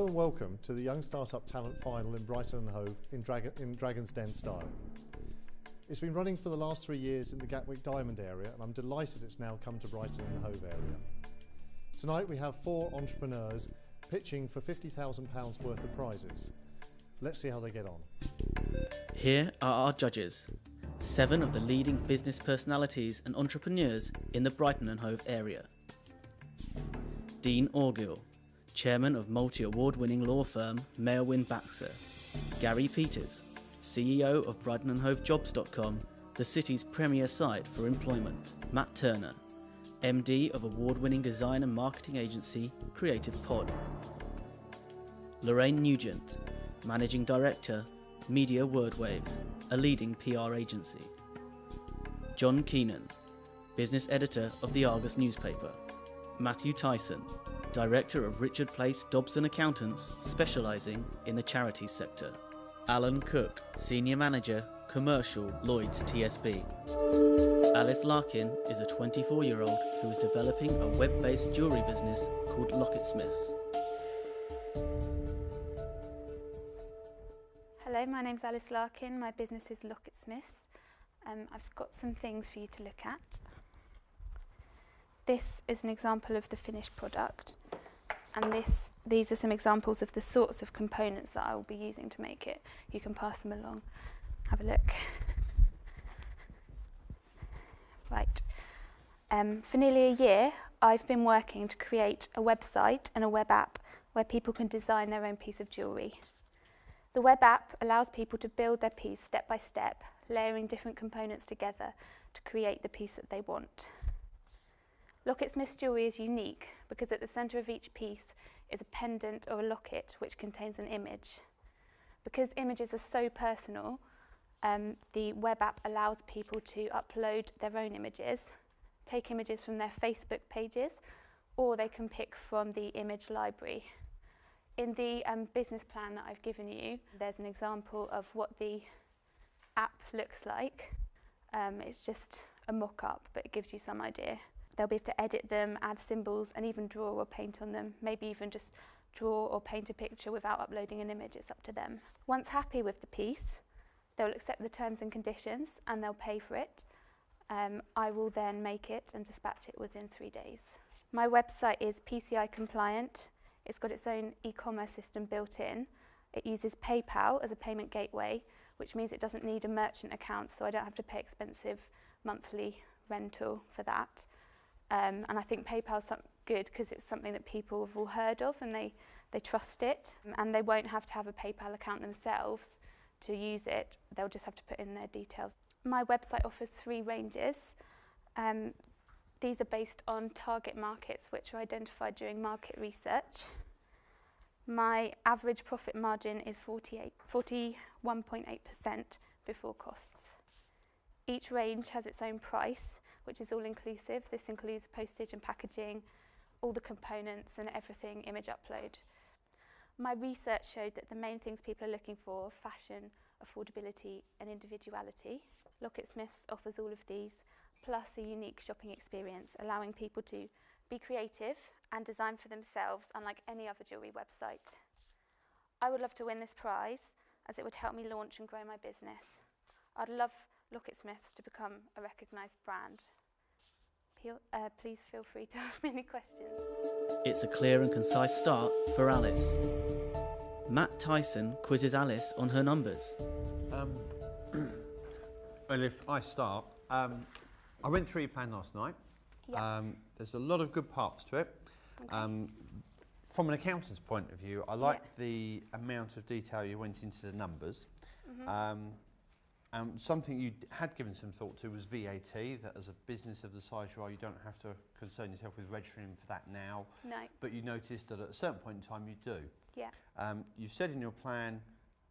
Hello and welcome to the Young Startup Talent Final in Brighton and Hove in Dragon's Den style. It's been running for the last 3 years in the Gatwick Diamond area, and I'm delighted it's now come to Brighton and Hove area. Tonight we have 4 entrepreneurs pitching for £50,000 worth of prizes. Let's see how they get on. Here are our judges, 7 of the leading business personalities and entrepreneurs in the Brighton and Hove area. Dean Orgill, Chairman of multi-award-winning law firm Mailwin Baxter. Gary Peters, CEO of BrightonandHoveJobs.com, the city's premier site for employment. Matt Turner, MD of award-winning design and marketing agency Creative Pod. Lorraine Nugent, Managing Director, Media Wordwaves, a leading PR agency. John Keenan, Business Editor of the Argus newspaper. Matthew Tyson, Director of Richard Place Dobson Accountants, specialising in the charities sector. Alan Cook, Senior Manager, Commercial, Lloyds TSB. Alice Larkin is a 24-year-old who is developing a web-based jewellery business called Locketsmiths. Hello, my name's Alice Larkin. My business is Locketsmiths. I've got some things for you to look at. This is an example of the finished product, and these are some examples of the sorts of components that I will be using to make it. You can pass them along. Have a look. Right. For nearly a year, I've been working to create a website and a web app where people can design their own piece of jewellery. The web app allows people to build their piece step by step, layering different components together to create the piece that they want. Locketsmiths jewellery is unique because at the centre of each piece is a pendant or a locket which contains an image. Because images are so personal, the web app allows people to upload their own images, take images from their Facebook pages, or they can pick from the image library. In the business plan that I've given you, there's an example of what the app looks like. It's just a mock-up, but it gives you some idea. They'll be able to edit them, add symbols, and even draw or paint on them. Maybe even just draw or paint a picture without uploading an image. It's up to them. Once happy with the piece, they'll accept the terms and conditions and they'll pay for it. I will then make it and dispatch it within 3 days. My website is PCI compliant. It's got its own e-commerce system built in. It uses PayPal as a payment gateway, which means it doesn't need a merchant account, so I don't have to pay expensive monthly rental for that. And I think PayPal's good because it's something that people have all heard of and they trust it, and they won't have to have a PayPal account themselves to use it. They'll just have to put in their details. My website offers 3 ranges. These are based on target markets which are identified during market research. My average profit margin is 41.8% before costs. Each range has its own price, which is all inclusive. This includes postage and packaging, all the components and everything, image upload. My research showed that the main things people are looking for are fashion, affordability and individuality. Locketsmiths offers all of these, plus a unique shopping experience, allowing people to be creative and design for themselves, unlike any other jewellery website. I would love to win this prize, as it would help me launch and grow my business. I'd love Locketsmiths to become a recognised brand. Please feel free to ask me any questions. It's a clear and concise start for Alice. Matt Tyson quizzes Alice on her numbers. Well, if I start, I went through your plan last night. Yeah. There's a lot of good parts to it. Okay. From an accountant's point of view, I like the amount of detail you went into the numbers. Mm-hmm. Something you had given some thought to was VAT, that as a business of the size you are, you don't have to concern yourself with registering for that now. No. But you noticed that at a certain point in time you do. Yeah. You said in your plan,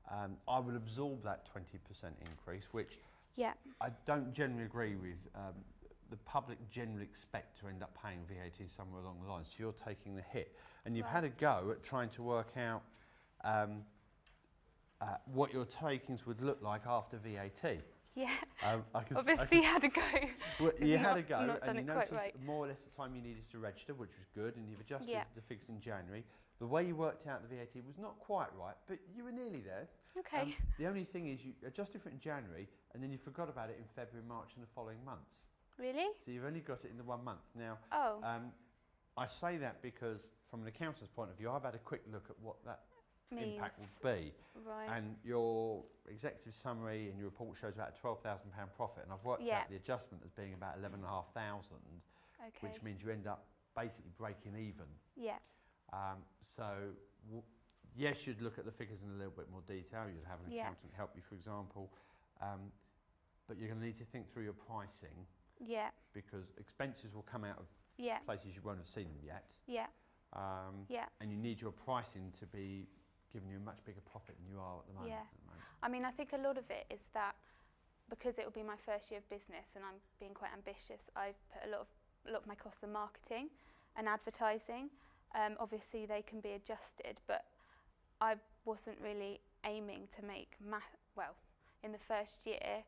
I will absorb that 20% increase, which I don't generally agree with. The public generally expect to end up paying VAT somewhere along the line, so you're taking the hit. And you've had a go at trying to work out what your takings would look like after VAT. Yeah, obviously had a go. Well, you had a go, and you noticed right. more or less the time you needed to register, which was good, and you've adjusted the figures in January. The way you worked out the VAT was not quite right, but you were nearly there. Okay. The only thing is you adjusted for it in January and then you forgot about it in February, March and the following months. Really? So you've only got it in the 1 month. Now, Oh. I say that because from an accountant's point of view, I've had a quick look at what that Means. impact would be. Right. And your executive summary and your report shows about a £12,000 profit, and I've worked out the adjustment as being about 11,500, Okay. which means you end up basically breaking even. Yeah. So yes, you'd look at the figures in a little bit more detail. You'd have an accountant help you, for example, but you're going to need to think through your pricing. Yeah. Because expenses will come out of places you won't have seen them yet. Yeah. And you need your pricing to be giving you a much bigger profit than you are at the moment. Yeah. I mean, I think a lot of it is that because it will be my first year of business and I'm being quite ambitious, I've put a lot of my costs in marketing and advertising. Obviously, they can be adjusted, but I wasn't really aiming to make well, in the first year,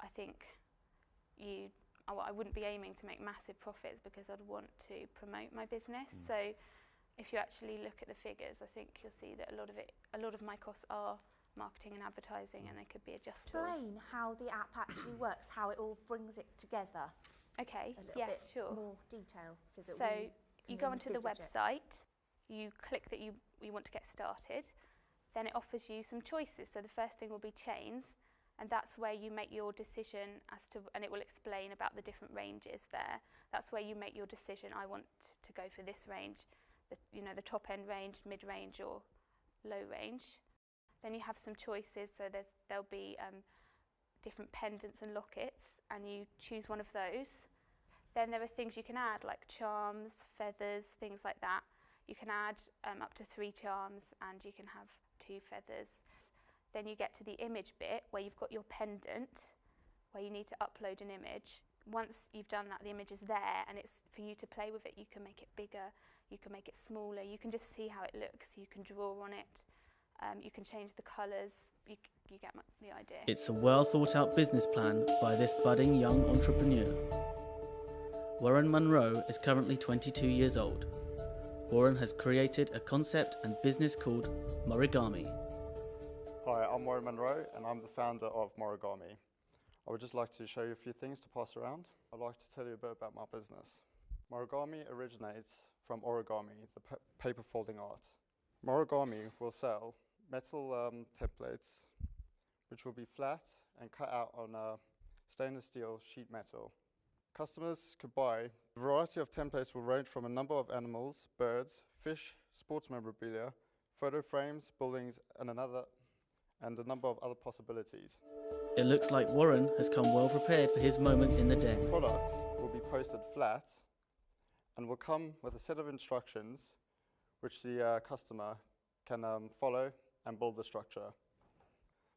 I think I wouldn't be aiming to make massive profits because I'd want to promote my business. So if you actually look at the figures, I think you'll see that a lot of my costs are marketing and advertising, and they could be adjusted. Explain how the app actually works, how it all brings it together. Okay, A little bit sure. more detail so that So you go onto the envisage it. website, you click that you want to get started, then it offers you some choices. So the first thing will be chains, and that's where you make your decision as to, and it will explain about the different ranges there. That's where you make your decision. I want to go for this range, the top end range, mid range, or low range. Then you have some choices. So there'll be different pendants and lockets, and you choose one of those. Then there are things you can add, like charms, feathers, things like that. You can add up to 3 charms, and you can have 2 feathers. Then you get to the image bit where you've got your pendant, where you need to upload an image. Once you've done that, the image is there, and it's for you to play with it. You can make it bigger, you can make it smaller, you can just see how it looks, you can draw on it, you can change the colours, you get the idea. It's a well thought out business plan by this budding young entrepreneur. Warren Munro is currently 22 years old. Warren has created a concept and business called Morigami. Hi, I'm Warren Munro and I'm the founder of Morigami. I would just like to show you a few things to pass around. I'd like to tell you a bit about my business. Morigami originates from origami, the paper folding art. Morigami will sell metal templates which will be flat and cut out on stainless steel sheet metal. Customers could buy. The variety of templates will range from a number of animals, birds, fish, sports memorabilia, photo frames, buildings, and a number of other possibilities. It looks like Warren has come well prepared for his moment in the den. The product will be posted flat and will come with a set of instructions which the customer can follow and build the structure.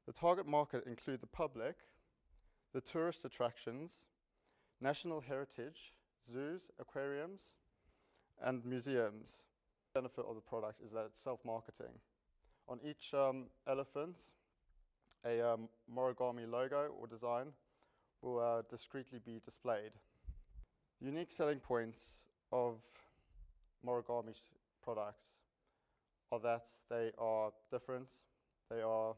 The target market include the public, the tourist attractions, national heritage, zoos, aquariums, and museums. The benefit of the product is that it's self-marketing. On each elephant, a Morigami logo or design will discreetly be displayed. Unique selling points of Morigami products are that they are different, they are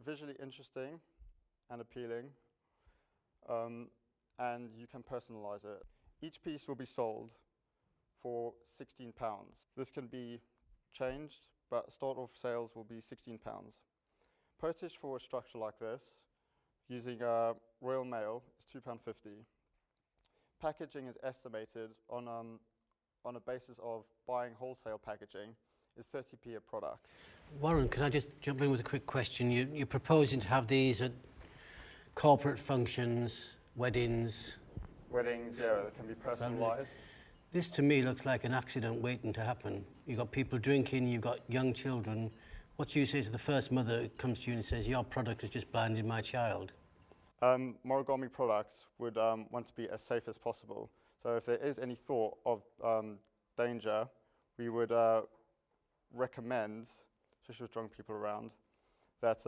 visually interesting and appealing, and you can personalize it. Each piece will be sold for £16. This can be changed, but start-off sales will be £16. Postage for a structure like this, using Royal Mail, is £2.50. Packaging is estimated on a basis of buying wholesale packaging is 30p a product. Warren, can I just jump in with a quick question? You're proposing to have these at corporate functions, weddings. Weddings, yeah, that can be personalised. This to me looks like an accident waiting to happen. You've got people drinking, you've got young children. What do you say to the first mother who comes to you and says, your product has just blinded my child? Morigami products would want to be as safe as possible. So if there is any thought of danger, we would recommend, especially with drunk people around, that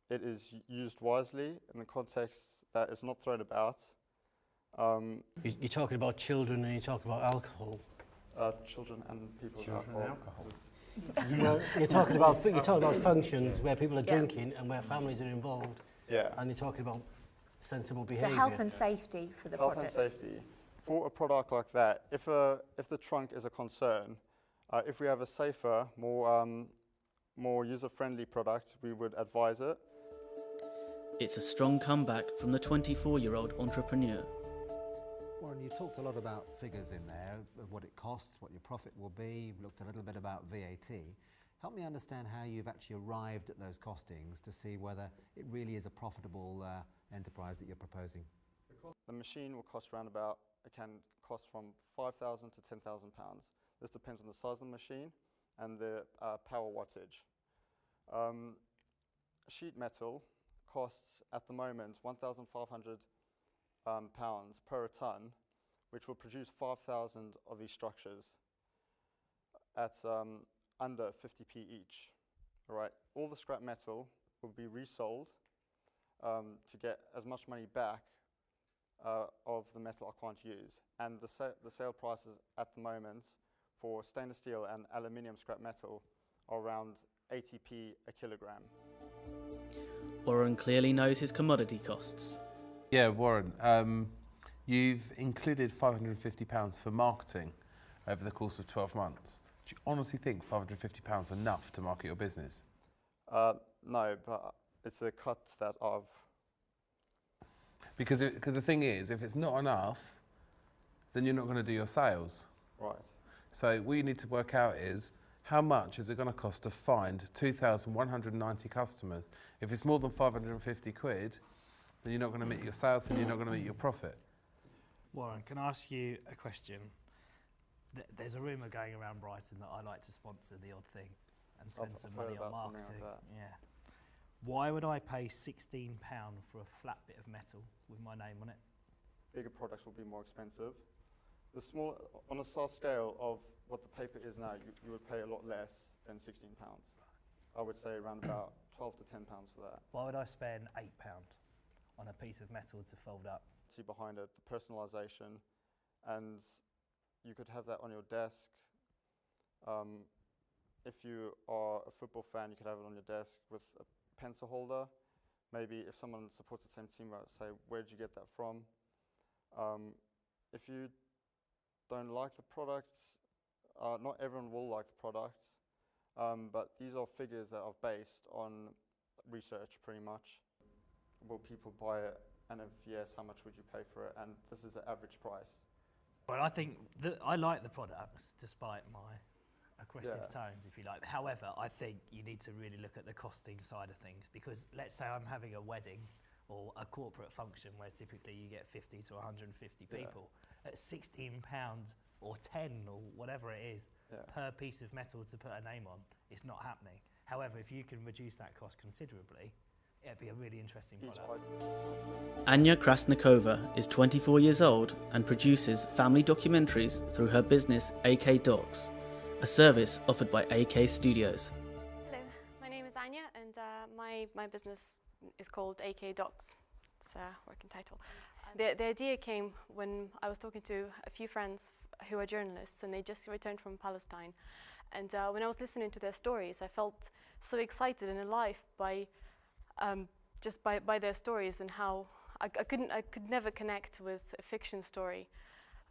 it is used wisely in the context that it's not thrown about. You're talking about children and you're talking about alcohol. children and people Children with and alcohol. You're talking about functions where people are drinking and where families are involved. Yeah. And you're talking about sensible So behaviour. health and safety for the Health product. and safety. For a product like that, if the trunk is a concern, if we have a safer, more user-friendly product, we would advise it. It's a strong comeback from the 24-year-old entrepreneur. Warren, you talked a lot about figures in there, of what it costs, what your profit will be. You've looked a little bit about VAT. Help me understand how you've actually arrived at those costings to see whether it really is a profitable enterprise that you're proposing. The machine will cost around about, it can cost from £5,000 to £10,000. This depends on the size of the machine and the power wattage. Sheet metal costs at the moment £1,500 per tonne, which will produce 5,000 of these structures at under 50p each. All right, all the scrap metal will be resold to get as much money back of the metal I can't use. And the sale prices at the moment for stainless steel and aluminium scrap metal are around 80p a kilogram. Warren clearly knows his commodity costs. Yeah, Warren, you've included £550 for marketing over the course of 12 months. Do you honestly think £550 is enough to market your business? No, but it's a cut that I've... Because the thing is, if it's not enough, then you're not going to do your sales. Right. So what you need to work out is, how much is it going to cost to find 2,190 customers? If it's more than 550 quid, then you're not going to meet your sales and you're not going to meet your profit. Warren, can I ask you a question? There's a rumour going around Brighton that I like to sponsor the odd thing and spend some money on marketing. Yeah. Why would I pay £16 for a flat bit of metal with my name on it? Bigger products will be more expensive. The small, on a size scale of what the paper is now, you would pay a lot less than £16. I would say around about £12 to £10 for that. Why would I spend £8 on a piece of metal to fold up? See behind it, the personalisation, and you could have that on your desk. If you are a football fan, you could have it on your desk with a pencil holder. Maybe if someone supports the same team, I would say, where did you get that from? If you don't like the product, not everyone will like the product, but these are figures that are based on research pretty much. Will people buy it? And if yes, how much would you pay for it? And this is the average price. Well, I think I like the product despite my aggressive tones, if you like. However, I think you need to really look at the costing side of things, because let's say I'm having a wedding or a corporate function where typically you get 50 to 150 people. At £16 or 10 or whatever it is per piece of metal to put a name on, it's not happening. However, if you can reduce that cost considerably, it'd be a really interesting product. Anya Krasnikova is 24 years old and produces family documentaries through her business AK Docs, a service offered by AK Studios. Hello, my name is Anya and my business is called AK Docs. It's a working title. The idea came when I was talking to a few friends who are journalists, and they just returned from Palestine. And when I was listening to their stories, I felt so excited and alive by just by their stories, and how I could never connect with a fiction story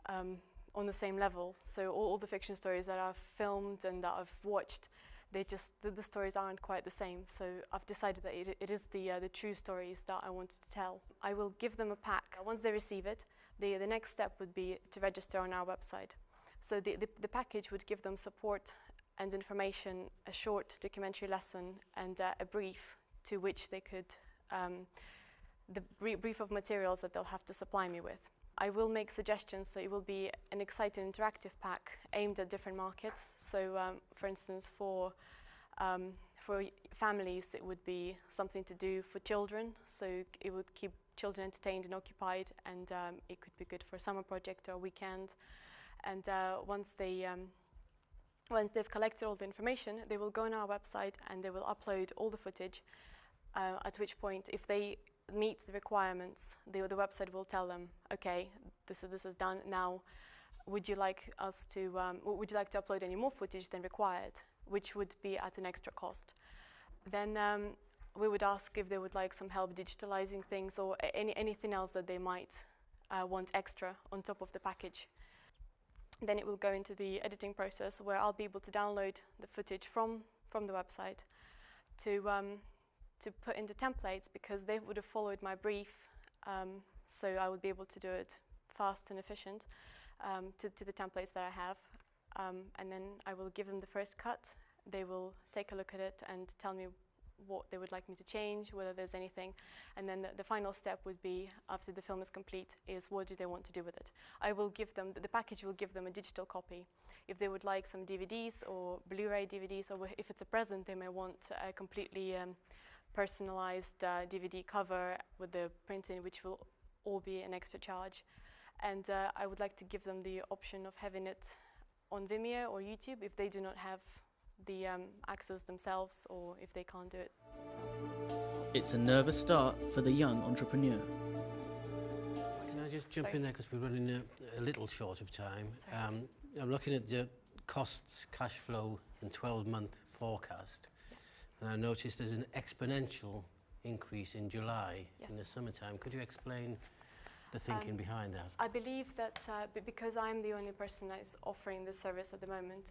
on the same level. So all the fiction stories that I've filmed and that I've watched, the stories aren't quite the same. So I've decided that it is the true stories that I wanted to tell. I will give them a pack. Once they receive it, the next step would be to register on our website. So the package would give them support and information, a short documentary lesson, and a brief to which they could, the brief of materials that they'll have to supply me with. I will make suggestions, so it will be an exciting interactive pack aimed at different markets. So for instance, for families, it would be something to do for children, so it would keep children entertained and occupied, and it could be good for a summer project or a weekend. And once they've collected all the information, they will go on our website and they will upload all the footage, at which point, if they meet the requirements, the website will tell them, okay, this is done. Now would you like us to, would you like to upload any more footage than required, which would be at an extra cost. Then we would ask if they would like some help digitalizing things or anything else that they might want extra on top of the package. Then it will go into the editing process where I'll be able to download the footage from the website to put into templates, because they would have followed my brief, so I would be able to do it fast and efficient to the templates that I have. And then I will give them the first cut. They will take a look at it and tell me what they would like me to change, whether there's anything. And then the final step would be, after the film is complete, is what do they want to do with it. I will give them, the package will give them a digital copy. If they would like some DVDs or Blu-ray DVDs, or if it's a present, they may want a completely personalized DVD cover with the printing, which will all be an extra charge. And I would like to give them the option of having it on Vimeo or YouTube if they do not have the access themselves, or if they can't do it. It's a nervous start for the young entrepreneur. Can I just jump in there, because we're running a little short of time. I'm looking at the costs, cash flow and 12-month forecast, and I noticed there's an exponential increase in July in the summertime. Could you explain the thinking behind that? I believe that because I'm the only person that is offering this service at the moment,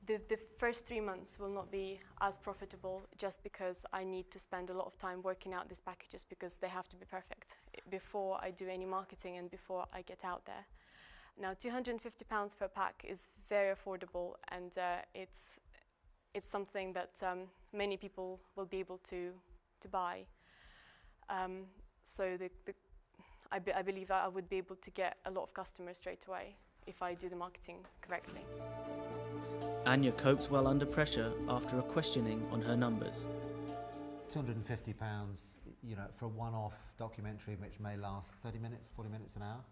the first 3 months will not be as profitable, just because I need to spend a lot of time working out these packages, because they have to be perfect before I do any marketing and before I get out there. Now, £250 per pack is very affordable, and it's something that many people will be able to buy. So I believe I would be able to get a lot of customers straight away if I do the marketing correctly. Anya copes well under pressure after a questioning on her numbers. £250, you know, for a one-off documentary which may last 30 minutes, 40 minutes, an hour.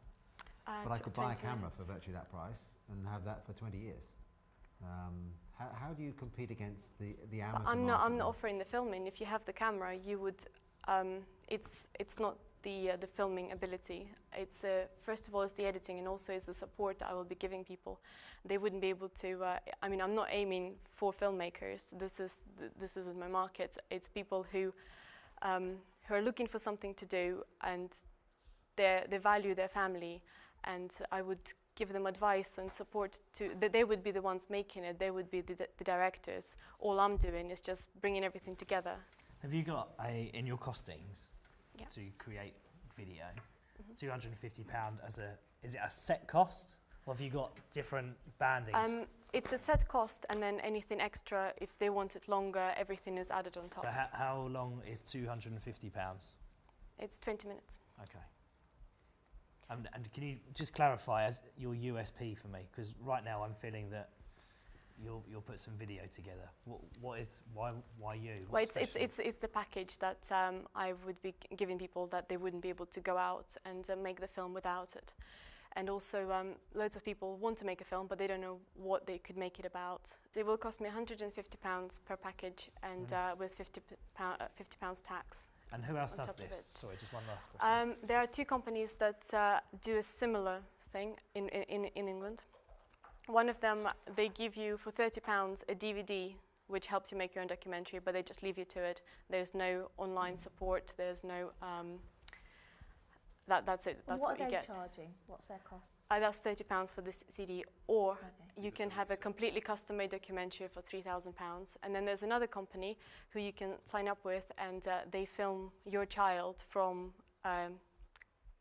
But I could buy a camera for virtually that price and have that for 20 years. How do you compete against the Amazon market? I'm not offering the filming. If you have the camera, you would. It's not the filming ability. It's first of all, it's the editing, and also it's the support that I will be giving people. They wouldn't be able to. I mean, I'm not aiming for filmmakers. This isn't my market. It's people who are looking for something to do, and they value their family, and I would give them advice and support that they would be the ones making it. They would be the directors. All I'm doing is just bringing everything together. Have you got in your costings to create video, £250 is it a set cost, or have you got different bandings? It's a set cost, and then anything extra, if they want it longer, everything is added on top. So how long is £250? It's 20 minutes. Okay. And can you just clarify as your USP for me? Because right now I'm feeling that you'll put some video together. Why you? Well, it's the package that I would be giving people, that they wouldn't be able to go out and make the film without it. And also, loads of people want to make a film, but they don't know what they could make it about. It will cost me £150 per package, and with £50 tax. And who else does this? Sorry, just one last question. There are two companies that do a similar thing in England. One of them, they give you for £30 a DVD, which helps you make your own documentary, but they just leave you to it. There's no online support. There's no. That's it. That's what you get. What are they charging? What's their costs? That's £30 for this CD, or you can have a completely custom-made documentary for £3,000. And then there's another company who you can sign up with, and they film your child from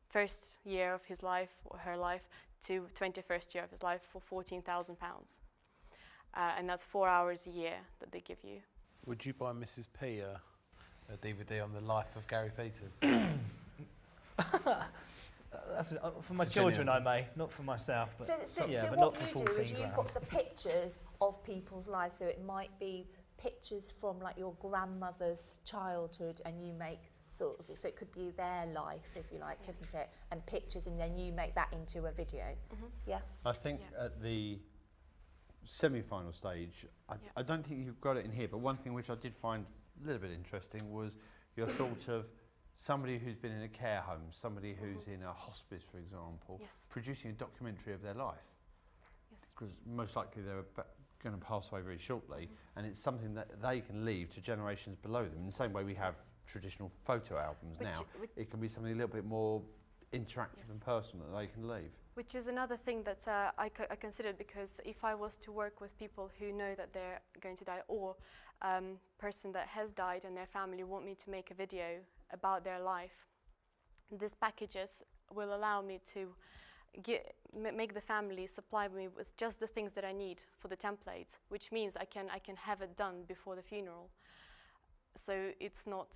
first year of his life or her life to 21st year of his life for £14,000. And that's 4 hours a year that they give you. Would you buy Mrs. P a DVD on the life of Gary Peters? For my children, I may, not for myself. But so but what not for you do is you £14,000. put the pictures of people's lives. So it might be pictures from like your grandmother's childhood, and you make sort of, so it could be their life, if you like, couldn't it? And pictures, and then you make that into a video. Yeah. I think at the semi-final stage, I don't think you've got it in here, but one thing which I did find a little bit interesting was your thought of somebody who's been in a care home, somebody who's in a hospice, for example, Yes. producing a documentary of their life. Yes. Because most likely they're going to pass away very shortly, and it's something that they can leave to generations below them. In the same way we have traditional photo albums now, it can be something a little bit more interactive and personal that they can leave. Which is another thing that I considered, because if I was to work with people who know that they're going to die, or person that has died and their family want me to make a video about their life, these packages will allow me to make the family supply me with just the things that I need for the templates, which means I can have it done before the funeral. So it's not,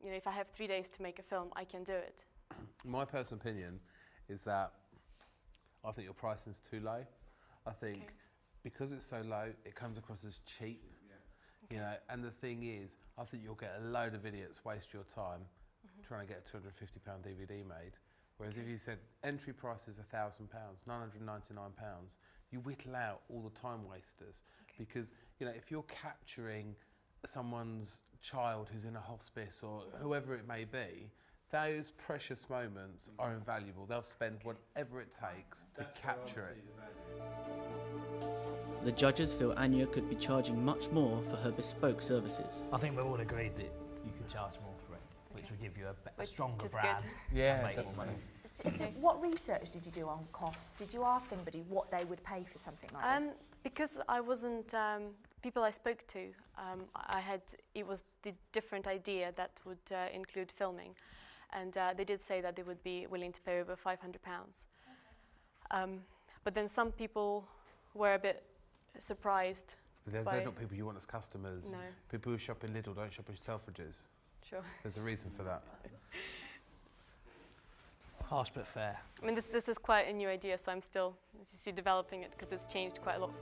you know, if I have 3 days to make a film, I can do it. My personal opinion is that I think your pricing's too low. I think because it's so low, it comes across as cheap. You know, and the thing is, I think you'll get a load of idiots waste your time trying to get a £250 DVD made. Whereas if you said entry price is £1,000, £999, you whittle out all the time wasters. Because, you know, if you're capturing someone's child who's in a hospice or whoever it may be, those precious moments are invaluable. They'll spend whatever it takes to capture it. The judges feel Anya could be charging much more for her bespoke services. I think we're all agreed that you can charge more for it, which will give you a stronger is brand. Yeah, and make more definitely. money. So what research did you do on costs? Did you ask anybody what they would pay for something like this? Because I wasn't, people I spoke to, it was the different idea that would include filming. And they did say that they would be willing to pay over £500. But then some people were a bit surprised. But they're not people you want as customers. No. People who shop in Lidl don't shop in Selfridges. Sure. There's a reason for that. Harsh but fair. I mean, this is quite a new idea, so I'm still, as you see, developing it, because it's changed quite a lot.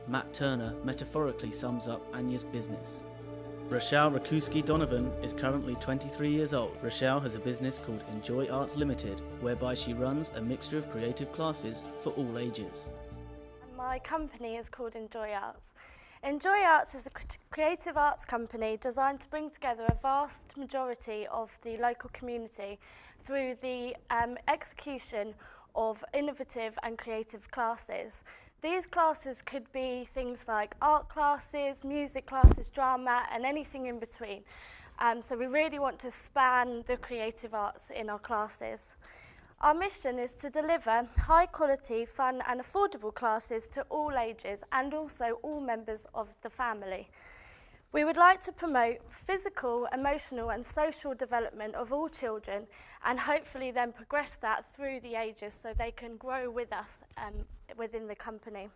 Matt Turner metaphorically sums up Anya's business. Rochelle Rakuski-Donovan is currently 23 years old. Rochelle has a business called Enjoy Arts Limited, whereby she runs a mixture of creative classes for all ages. My company is called Enjoy Arts. Enjoy Arts is a creative arts company designed to bring together a vast majority of the local community through the execution of innovative and creative classes. These classes could be things like art classes, music classes, drama, and anything in between. So we really want to span the creative arts in our classes. Our mission is to deliver high quality, fun and affordable classes to all ages and also all members of the family. We would like to promote physical, emotional and social development of all children, and hopefully then progress that through the ages so they can grow with us within the company.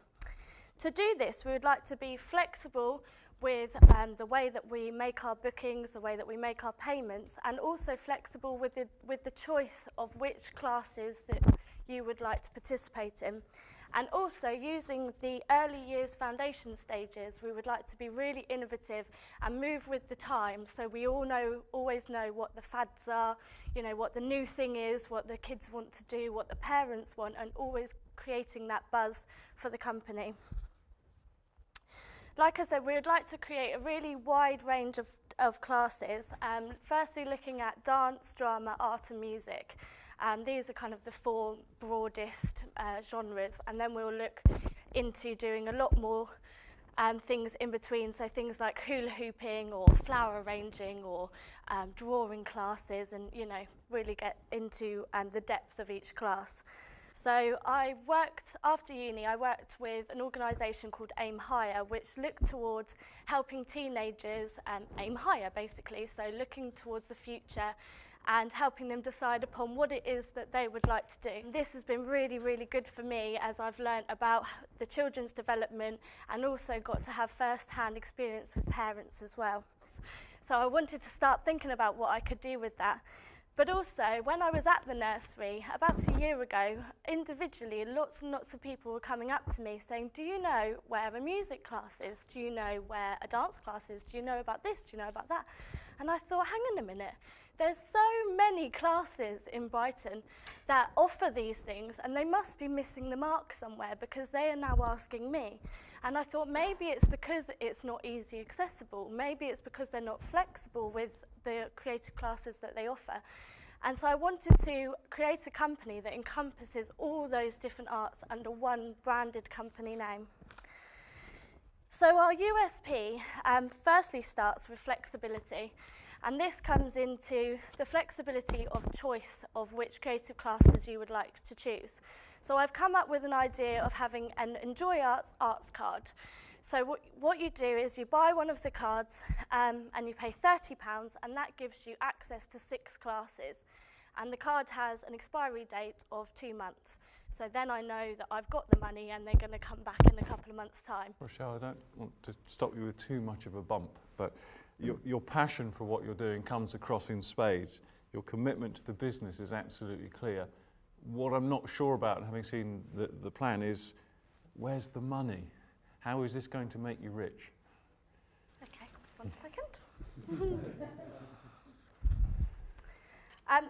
To do this, we would like to be flexible with the way that we make our bookings, the way that we make our payments, and also flexible with the choice of which classes that you would like to participate in. And also using the early years foundation stages, we would like to be really innovative and move with the time, so we always know what the fads are, you know, what the new thing is, what the kids want to do, what the parents want, and always creating that buzz for the company. Like I said, we would like to create a really wide range of classes, firstly looking at dance, drama, art and music. These are kind of the four broadest genres, and then we'll look into doing a lot more things in between, so things like hula hooping or flower arranging or drawing classes, and you know, really get into the depth of each class. So after uni, I worked with an organisation called Aim Higher, which looked towards helping teenagers aim higher, basically, so looking towards the future and helping them decide upon what it is that they would like to do. This has been really, really good for me, as I've learnt about the children's development and also got to have first-hand experience with parents as well. So I wanted to start thinking about what I could do with that. But also, when I was at the nursery, about a year ago, individually, lots and lots of people were coming up to me saying, do you know where a music class is? Do you know where a dance class is? Do you know about this? Do you know about that? And I thought, hang on a minute, there's so many classes in Brighton that offer these things, and they must be missing the mark somewhere, because they are now asking me. And I thought maybe it's because it's not easy accessible. Maybe it's because they're not flexible with the creative classes that they offer. And so I wanted to create a company that encompasses all those different arts under one branded company name. So our USP firstly starts with flexibility, and this comes into the flexibility of choice of which creative classes you would like to choose. So I've come up with an idea of having an Enjoy Arts card. So what you do is you buy one of the cards and you pay £30, and that gives you access to 6 classes. And the card has an expiry date of 2 months. So then I know that I've got the money and they're going to come back in a couple of months' time. Rochelle, I don't want to stop you with too much of a bump, but your passion for what you're doing comes across in spades. Your commitment to the business is absolutely clear. What I'm not sure about, having seen the plan, is where's the money? How is this going to make you rich? Okay, 1 second.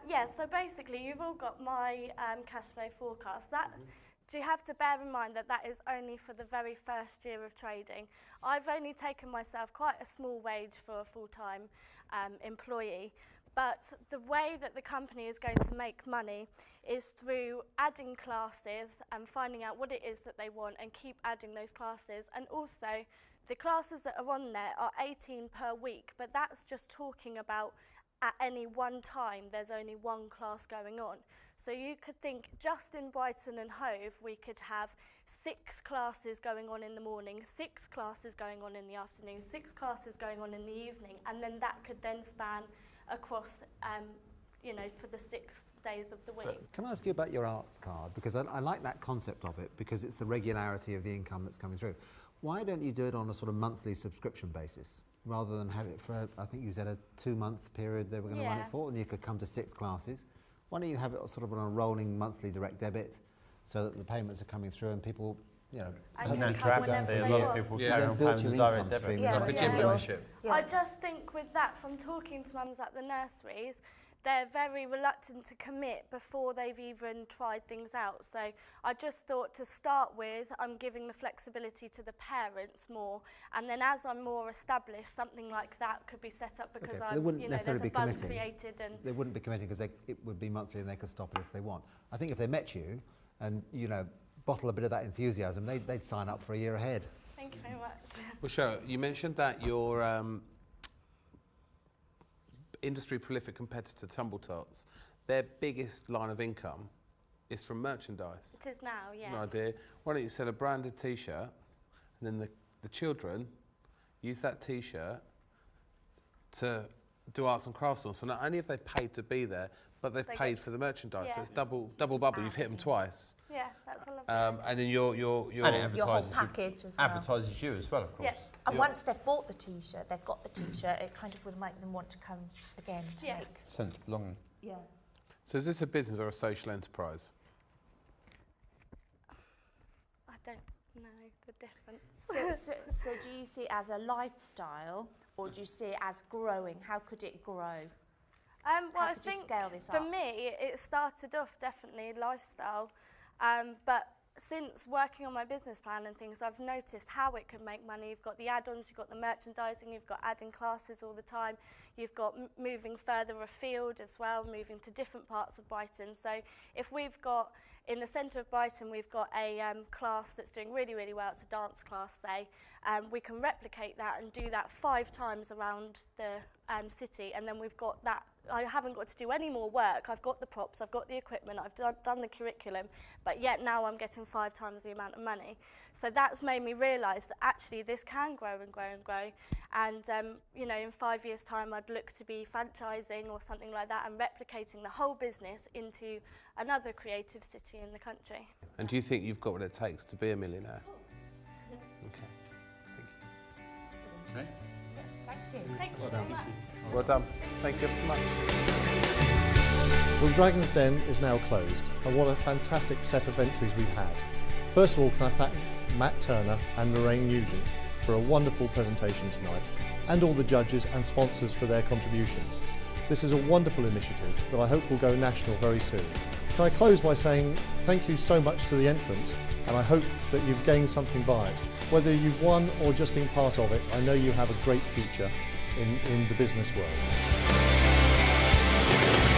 Yeah, so basically you've all got my cash flow forecast. Do you have to bear in mind that that is only for the very first year of trading? I've only taken myself quite a small wage for a full-time employee, but the way that the company is going to make money is through adding classes and finding out what it is that they want and keep adding those classes. And also, the classes that are on there are 18 per week, but that's just talking about at any one time there's only one class going on. So you could think just in Brighton and Hove we could have 6 classes going on in the morning, 6 classes going on in the afternoon, 6 classes going on in the evening, and then that could then span across for the 6 days of the week. Can I ask you about your arts card? Because I like that concept of it, because it's the regularity of the income that's coming through. Why don't you do it on a sort of monthly subscription basis, rather than have it for, I think you said a 2-month period they were going to run it for, and you could come to 6 classes. Why don't you have it sort of on a rolling monthly direct debit, so that the payments are coming through and people, a lot of people carry on paying the direct debit. Like a gym membership. I just think with that, from talking to mums at the nurseries, they're very reluctant to commit before they've even tried things out. So I just thought to start with, I'm giving the flexibility to the parents more, and then as I'm more established, something like that could be set up because there's a buzz created. And they wouldn't be committing because it would be monthly and they could stop it if they want. I think if they met you and, bottle a bit of that enthusiasm, they'd sign up for a year ahead. Thank you very much. Rochelle, you mentioned that your industry prolific competitor, Tumble Tots, their biggest line of income is from merchandise. It is now, yeah. That's an idea. Why don't you sell a branded T-shirt, and then the children use that T-shirt to do arts and crafts on. So not only have they paid to be there, but they've paid for the merchandise. So it's double bubble. You've hit them twice. Yeah, that's a lovely and then your whole package as well. Advertises you as well, of course. Yeah. And once they've bought the T-shirt, they've got the T-shirt, it kind of would make them want to come again to make sense of belonging. Yeah. So is this a business or a social enterprise? I don't know the difference. So do you see it as a lifestyle, or do you see it as growing? How could it grow? Well, I think scale this for up? me, it started off definitely lifestyle, but since working on my business plan and things, I've noticed how it can make money. You've got the add-ons, you've got the merchandising, you've got adding classes all the time, you've got moving further afield as well, moving to different parts of Brighton. So if we've got, in the centre of Brighton, we've got a class that's doing really, really well, it's a dance class, say, we can replicate that and do that 5 times around the city, and then we've got that. I haven't got to do any more work. I've got the props, I've got the equipment, I've done the curriculum, but yet now I'm getting 5 times the amount of money. So that's made me realise that actually this can grow and grow and grow. And in 5 years' time, I'd look to be franchising or something like that and replicating the whole business into another creative city in the country. And do you think you've got what it takes to be a millionaire? Okay. Thank you. Okay. Thank you. Thank you very much. Well done. Thank you ever so much. Well, Dragon's Den is now closed, and what a fantastic set of entries we've had. First of all, can I thank Matt Turner and Lorraine Nugent for a wonderful presentation tonight, and all the judges and sponsors for their contributions. This is a wonderful initiative that I hope will go national very soon. Can I close by saying thank you so much to the entrants, and I hope that you've gained something by it. Whether you've won or just been part of it, I know you have a great future in the business world. Bye.